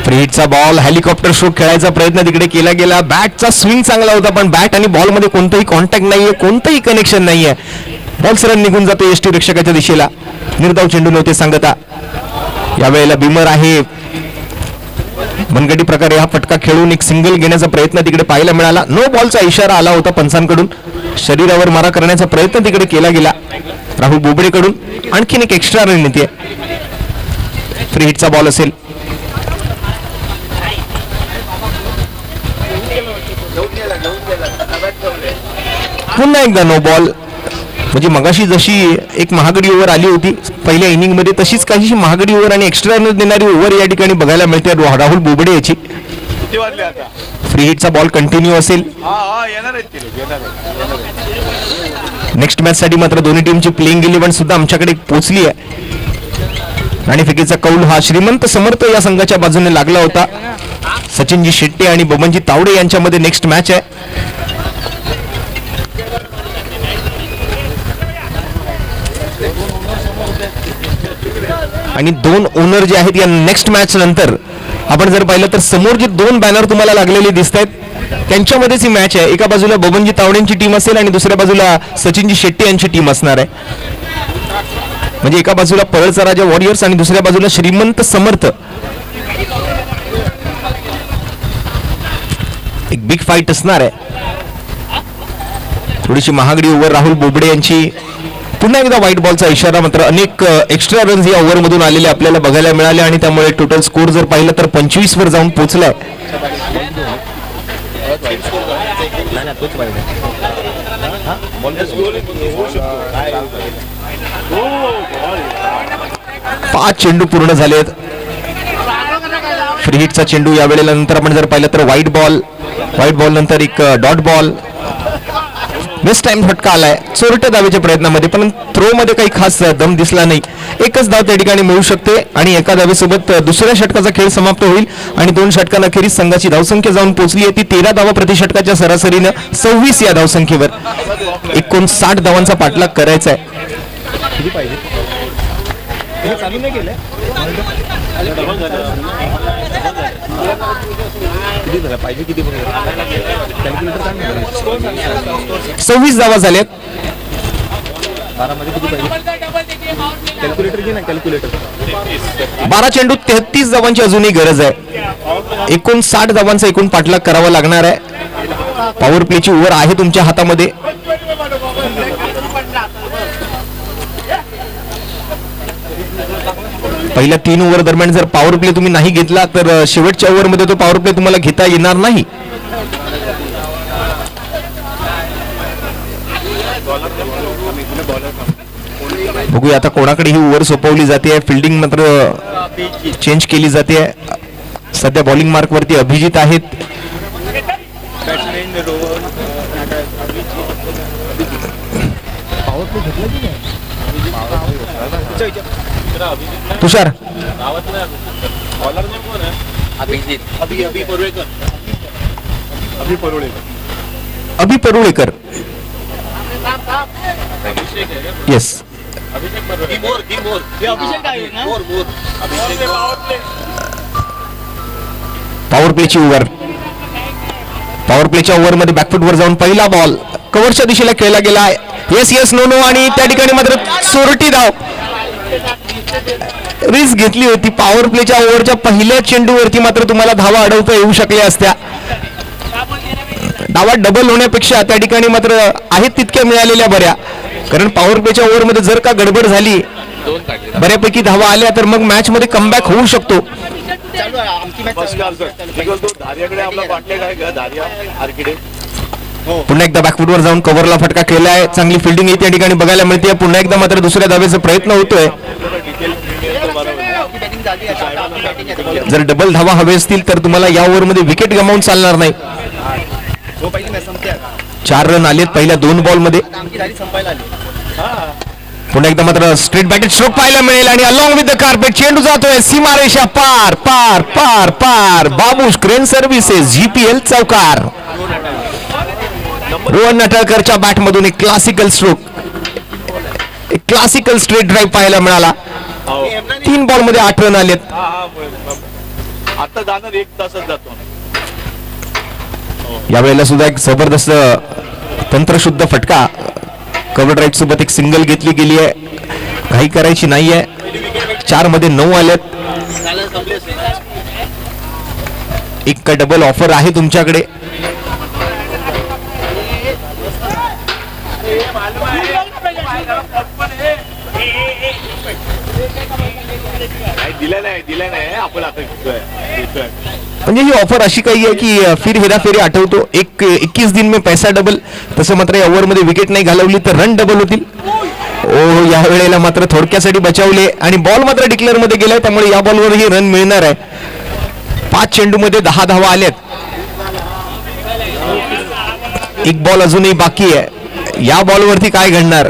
Speaker 2: फ्री हिटचा बॉल हेलिकॉप्टर स्ट्रोक खेळायचा प्रयत्न तिकडे केला गेला. बॅटचा स्विंग चांगला होता पण बॅट आणि बॉल मध्ये कोणतंही कॉन्टॅक्ट नाहीये कोणतंही कनेक्शन नाहीये. बॉल सरळ निघून जातो यष्टी रक्षकाच्या दिशेला. निर्धाव चेंडू नव्हते सांगता. यावेळेला बिमर आहे मनगटी प्रकारे हा फटका खेळून एक सिंगल घेण्याचा प्रयत्न तिकडे पाहायला मिळाला. नो बॉलचा इशारा आला होता पंचांकडून. शरीरावर मारा करण्याचा प्रयत्न तिकडे केला गेला राहुल बोबडेकडून. आणखीन एक एक्स्ट्रा रणनीती आहे. फ्री हिटचा बॉल असेल. पुन्हा एकदा नो बॉल म्हणजे मगाशी जशी एक महागडी ओव्हर आली होती पहिल्या इनिंग मध्ये तशीच काहीशी महागडी ओव्हर आणि एक्स्ट्रा रन देणारी ओव्हर या ठिकाणी बघायला मिळते राहुल बोबडे याची. फ्री हिटचा बॉल कंटिन्यू असेल. नेक्स्ट मॅच साठी मात्र दोन्ही टीमची प्लेइंग 11 सुद्धा आमच्याकडे पोहोचली आहे आणि फिकेचा कौल हा श्रीमंत समर्थ या संघाच्या बाजूने लागला होता. सचिनजी शेट्टे आणि बबनजी तावडे यांच्यामध्ये नेक्स्ट मॅच आहे. आणि 2 ओनर जे आहेत या नेक्स्ट मॅच नंतर आपण जर पाहिलं तर समोर जे 2 बॅनर तुम्हाला लागलेले दिसत आहेत त्यांच्यामध्येच ही मॅच आहे. एका बाजूला बबनजी तावडेंची टीम असेल आणि दुसऱ्या बाजूला सचिनजी शेट्टे यांची टीम असणार आहे. म्हणजे एका बाजूला परळचा राजा वॉरियर्स आणि दुसऱ्या बाजूला श्रीमंत समर्थ. एक बिग फाईट असणार आहे. थोडीशी महागडी ओव्हर राहुल बोबडे यांची. पुन्हा एकदा व्हाईट बॉलचा इशारा. मात्र अनेक एक्स्ट्रा रन्स या ओव्हर मधून आलेले आपल्याला बघायला मिळाले आणि त्यामुळे टोटल स्कोर जर पाहिलं तर 25 वर जाऊन पोहोचलाय. पाच चेंडू पूर्ण झालेत. फ्री हिटचा चेंडू या वेळेला नंतर आपण जर पाहिलं तर व्हाईट बॉल नंतर एक डॉट बॉल. बेस्ट टाइम फटका आलाय चोरट्या धावेच्या प्रयत्नामध्ये पण थ्रो मध्ये काही खास दम दिसला नाही. एकच धाव त्या ठिकाणी मिळू शकते आणि एका धावेसोबत दुसऱ्या षटकाचा खेळ समाप्त होईल आणि 2 षटकांअखेरीस संघाची धावसंख्या जाऊन पोहोचली आहे ती 13 धावा प्रति षटकाच्या सरासरीनं 26 या धावसंख्येवर 59 धावांचा पाठलाग करायचा आहे.
Speaker 3: पाहिजे किती
Speaker 2: 26 धावा झाल्यात.
Speaker 3: 12 मध्ये किती पाहिजे कॅल्क्युलेटर घे ना कॅल्क्युलेटर
Speaker 2: 12 चेंडूत 33 धावांची अजूनही गरज आहे. एकूण 60 धावांचा एकूण पाठलाग करावा लागणार आहे. पॉवर प्लेची ओव्हर आहे तुमच्या हातामध्ये. पहिल्या 3 ओव्हर दरम्यान जर पॉवर प्ले तुम्ही नाही घेतला तर शेवटच्या ओव्हर मध्ये तो पॉवर प्ले तुम्हाला घेता येणार नाही. बघूया आता कोणाकडे ही ओव्हर सोपवली जाते. फिल्डिंग मात्र चेंज केली जाते. सध्या बॉलिंग मार्क वरती अभिजित आहेत. तुषार अभि परुळेकर येस. पॉवर प्लेची ओव्हर. पॉवर प्लेच्या ओव्हर मध्ये बॅकफुट वर जाऊन पहिला बॉल कव्हरच्या दिशेला खेळला गेला. येस येस नो नो आणि त्या ठिकाणी मात्र चोरटी धाव. रिस्क घेतली होती. पॉवर प्लेच्या ओव्हरच्या पहिल्या चेंडूवरती मात्र तुम्हाला धावा अडवता येऊ शकल्या असत्या. धावा डबल होण्यापेक्षा त्या ठिकाणी मात्र आहेत तितक्या मिळालेल्या बऱ्या. कारण पॉवर प्लेच्या ओव्हर मध्ये जर का गडबड झाली बऱ्यापैकी धावा आल्या तर मग मॅच मध्ये कमबॅक होऊ शकतो. पुन्हा एकदा बॅकफुटवर जाऊन कव्हरला फटका केलाय. चांगली फिल्डिंग त्या ठिकाणी बघायला मिळते. पुन्हा एकदा मात्र दुसऱ्या धावेचा प्रयत्न होतोय. जर डबल धावा हवे असतील तर तुम्हाला या ओव्हर मध्ये विकेट गमावून चालणार नाही. 4 रन आलेत पहिल्या 2 बॉल मध्ये. पुन्हा एकदा मात्र स्ट्रेट बॅटेड स्ट्रोक पाहायला मिळेल आणि अलॉंग विथ द कार्पेट चेंडू जातोय सीमारेषा पार पार पार पार. बाबूश क्रेन सर्व्हिसेस GPL चौकार. रोहन नटळकरच्या बॅट मधून एक क्लासिकल स्ट्रोक, एक क्लासिकल स्ट्रेट ड्राईव्ह पाहायला मिळाला. 3 बॉल मध्ये 8 रन आलेत.
Speaker 1: आता जाणार 1 तासात जातो.
Speaker 2: यावेळेला सुद्धा एक जबरदस्त तंत्रशुद्ध फटका. कव्हर ड्राईव्ह सोबत एक सिंगल घेतली गेली आहे. काही करायची नाहीये. 4 मध्ये 9 आलेत. एक डबल ऑफर आहे तुमच्याकडे.
Speaker 1: दिला नाही आपण आता
Speaker 2: म्हणजे ही ऑफर अशी काही आहे की फिर हेराफेरी आठवतो. 21 दिन में पैसा डबल. तसं मात्र या ओव्हर मध्ये विकेट नाही घालवली तर रन डबल होतील. ओ या वेळेला मात्र थोडक्यासाठी बचावले आणि बॉल मात्र डिक्लेअर मध्ये गेलाय. त्यामुळे या बॉलवरही रन मिळणार आहे. 5 चेंडू मध्ये 10 धावा आल्यात. एक बॉल अजूनही बाकी आहे. या बॉलवरती काय घडणार?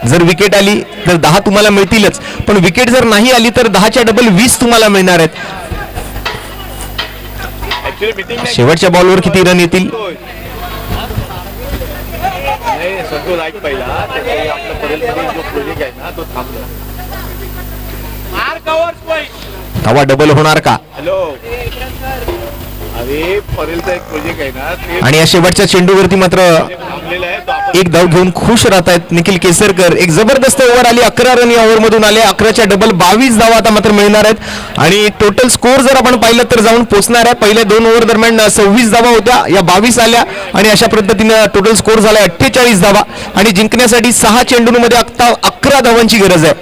Speaker 2: जर विकेट आली तर 10 तुम्हाला मिळतीलच, पण विकेट जर नाही आली तर 10च्या डबल 20 तुम्हाला मिळणार आहेत. शेवटच्या बॉलवर किती रन येतील? धावा डबल होणार का? आणि या शेवटच्या चेंडूवरती मात्र एक धाव घेऊन खुश राहत आहेत निखिल केसरकर. एक जबरदस्त ओव्हर आली. 11 रन या ओव्हर मधून आले. 11च्या डबल 22 धावा आता मात्र मिळणार आहेत. आणि टोटल स्कोर जर आपण पाहिलं तर जाऊन पोहोचणार आहे. पहिल्या 2 ओव्हर दरम्यान 26 धावा होत्या, या 22 आल्या आणि अशा पद्धतीने टोटल स्कोर झाला 48 धावा. आणि जिंकण्यासाठी 6 चेंडूंमध्ये 11 धावांची गरज आहे.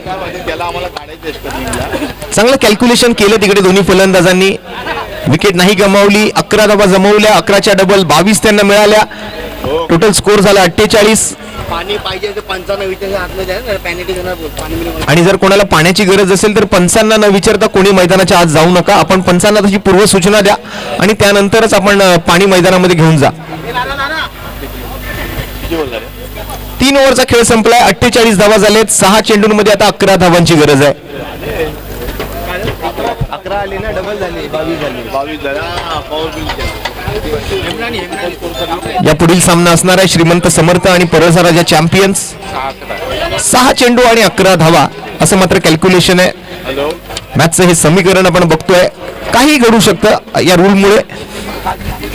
Speaker 2: चांगलं कॅल्क्युलेशन केलं तिकडे दोन्ही फलंदाजांनी. विकेट नाही गमावली. 11 धावा जमवल्या. 11च्या डबल 22 त्यांना मिळाल्या. टोटल स्कोर झाला 48. आणि जर कोणाला पाण्याची गरज असेल तर पंचांना न विचारता कोणी मैदानाच्या आत जाऊ नका. आपण पंचांना तशी पूर्व सूचना द्या आणि त्यानंतरच आपण पाणी मैदानामध्ये घेऊन जा. 3 ओव्हरचा खेळ संपलाय. 48 धावा झालेत. 6 चेंडूंमध्ये आता 11 धावांची गरज आहे.
Speaker 3: 11 आले ना, डबल झाले, 22 झाले.
Speaker 2: या पुढील सामना असणार आहे श्रीमंत समर्थ आणि परळचा राजा चॅम्पियन्स. 6 चेंडू आणि 11 धावा असं मात्र कॅल्क्युलेशन आहे. मॅचचं हे समीकरण आपण बघतोय. काही घडू शकतं या रूलमुळे.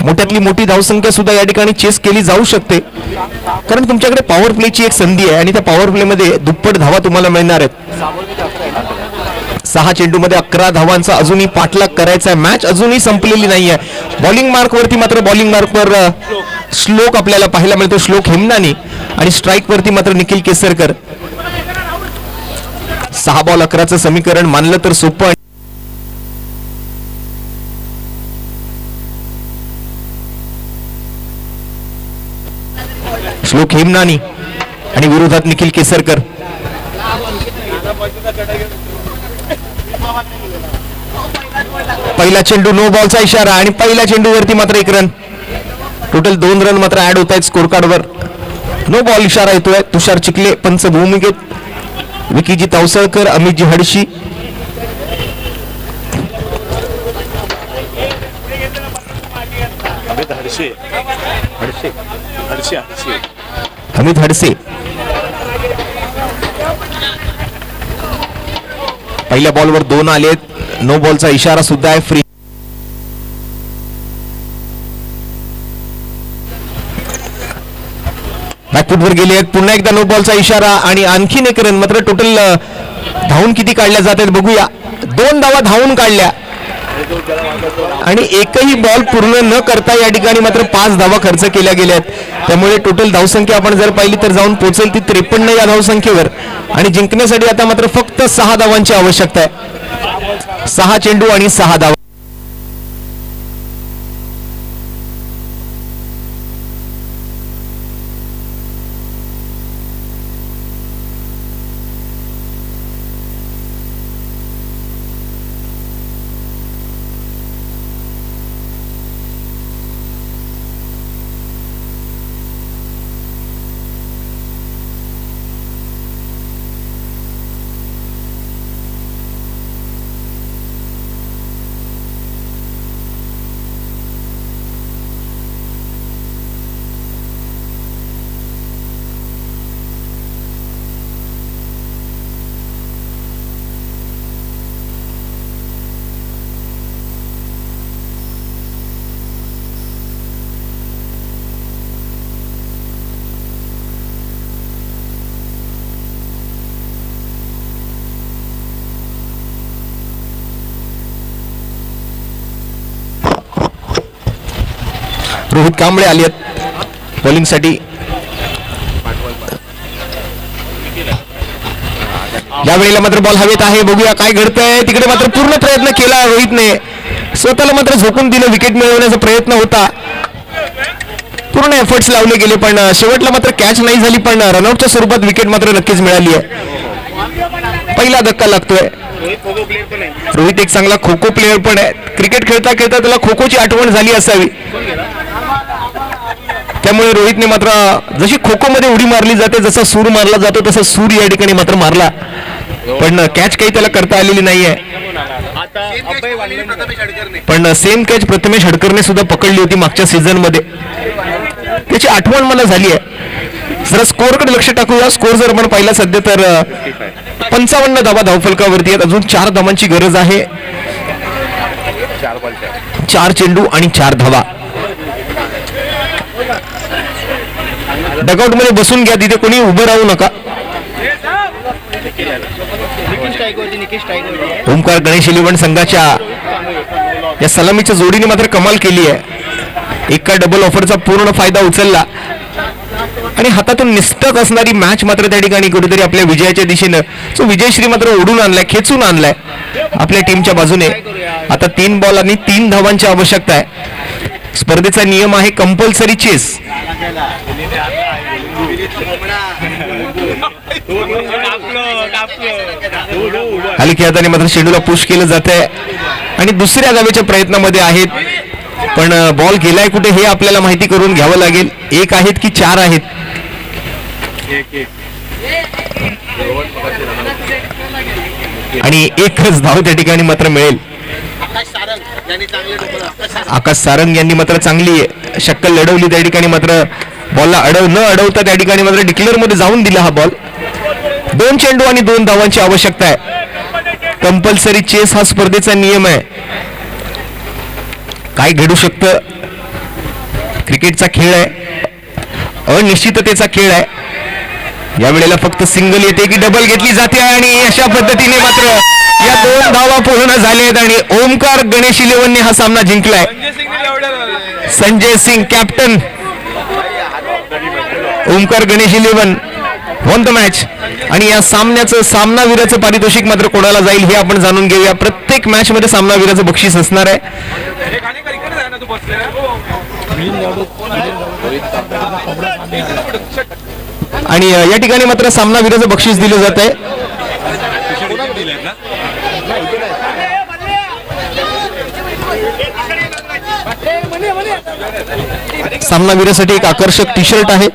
Speaker 2: मोठ्यातली मोठी धावसंख्या सुद्धा या ठिकाणी चेस केली जाऊ शकते, कारण तुमच्याकडे पॉवर प्लेची एक संधी आहे आणि त्या पॉवर प्ले मध्ये दुप्पट धावा तुम्हाला मिळणार आहेत. 6 चेंडूमध्ये 11 धावांचा अजूनही पाठलाग करायचा आहे. मॅच अजूनही संपलेली नाही आहे. बॉलिंग मार्क वरती मात्र बॉलिंग मार्कवर श्लोक आपल्याला पाहायला मिळतो, श्लोक हेमनानी, आणि स्ट्राईक वरती मात्र निखिल केसरकर. 6 बॉल 11चं समीकरण मानलं तर सोपं. श्लोक हेमनानी आणि विरोधात निखिल केसरकर. पहिला चेंडू नो बॉलचा इशारा आणि पहिल्या चेंडूवरती मात्र 1 रन. टोटल 2 रन मात्र ऍड होत आहेत स्कोर कार्डवर. नो बॉल इशारा येतोय. तुषार चिखले पंच भूमिकेत, विकीजी तावसळकर, अमितजी हडशी. अमित हडसे. पहिल्या बॉलवर 2 आलेत. नो बॉलचा इशारा सुद्धा आहे. फ्री बॅकफुटवर गेले आहेत. पुन्हा एकदा नो बॉलचा इशारा आणि आणखीन 1 रन. मात्र टोटल धावून किती काढल्या जात आहेत बघूया. 2 धावा धावून काढल्या आणि एकही बॉल पूर्ण न करता या ठिकाणी मात्र 5 धावा खर्च केल्या गेल्या आहेत. त्यामुळे टोटल धावसंख्या आपण जर पाहिली तर जाऊन पोहोचेल ती 53 या धावसंख्येवर आणि जिंकण्यासाठी आता मात्र फक्त 6 धावांची आवश्यकता आहे. 6 चेंडू आणि 6 धावा. रोहित कांबळे आले आहेत बॉलिंगसाठी. यावेळेला मात्र बॉल हवेत आहे. बघूया काय घडतंय. तिकडे मात्र पूर्ण प्रयत्न केला रोहितने. स्वतःला मात्र झोकून दिलं. विकेट मिळवण्याचा प्रयत्न होता. पूर्ण एफर्ट्स लावले गेले पण शेवटला मात्र कॅच नाही झाली. पण रनआउटच्या स्वरूपात विकेट मात्र नक्कीच मिळाली आहे. पहिला धक्का लागतोय. रोहित एक चांगला खो खो प्लेअर पण आहे. क्रिकेट खेळता खेळता त्याला खो खोची आठवण झाली असावी. त्यामुळे रोहितने मात्र जशी खो खो मध्ये उडी मारली जाते, जसा सूर मारला जातो तसा सूर या ठिकाणी मात्र मारला. पण कॅच काही त्याला करता आलेली नाहीये. पण सेम कॅच प्रथमेश हडकरने सुद्धा पकडली होती मागच्या सीझन मध्ये. त्याची आठवण मला झाली आहे. जरा स्कोअर कडे लक्ष टाकूया. स्कोअर जर आपण पाहिला सध्या तर 55 धावा धावफलकावरती आहेत. अजून 4 धावांची गरज आहे. 4 चेंडू आणि 4 धावा. डगआउट मध्ये बसून घ्या. तिथे कोणी उभं राहू नका. ओमकार गणेश इलेव्हन संघाच्या या सलामीच्या जोडीने मात्र कमाल केली आहे. एका डबल ऑफरचा पूर्ण फायदा उचलला आणि हातातून निसटत असणारी मॅच मात्र त्या ठिकाणी कुठेतरी आपल्या विजयाच्या दिशेनं तो विजयश्री मात्र ओढून आणलाय, खेचून आणलाय आपल्या टीमच्या बाजूने. आता 3 बॉल आणि 3 धावांची आवश्यकता आहे. स्पर्धेचा नियम आहे कंपल्सरी चेस. हलक्या हाताने मात्र शेंडूला पुश केलं जात आहे आणि दुसऱ्या धावेच्या प्रयत्नामध्ये आहेत. पण बॉल गेलाय कुठे हे आपल्याला माहिती करून घ्यावं लागेल. 1 आहेत की 4 आहेत. आणि 1च धाव त्या ठिकाणी मात्र मिळेल. आकाश सारंग यांनी मात्र चांगली शक्कल लढवली. त्या ठिकाणी मात्र बॉलला न अडवता त्या ठिकाणी मात्र डिक्लेअर मध्ये जाऊन दिला हा बॉल. 2 चेंडू आणि 2 धावांची आवश्यकता आहे. कंपल्सरी चेस हा स्पर्धेचा नियम आहे. काय घडू शकतं क्रिकेटचा खेळ आहे, अनिश्चिततेचा खेळ आहे. यावेळेला फक्त सिंगल येते की डबल घेतली जाते आणि अशा पद्धतीने मात्र या 2 धावा पूर्ण झाल्या आहेत आणि ओमकार गणेश 11ने हा सामना जिंकलाय. Sanjay Singh captain, Omkar Ganesh 11 won the match. आणि या सामन्याचं सामनावीराचं पारितोषिक मात्र कोणाला जाईल हे आपण जाणून घेऊया. प्रत्येक मॅच मध्ये सामनावीराचं बक्षीस असणार आहे. आणि या ठिकाणी मात्र सामनावीराचं बक्षीस दिलं जात आहे. सामनावीरासाठी एक आकर्षक टी शर्ट आहे.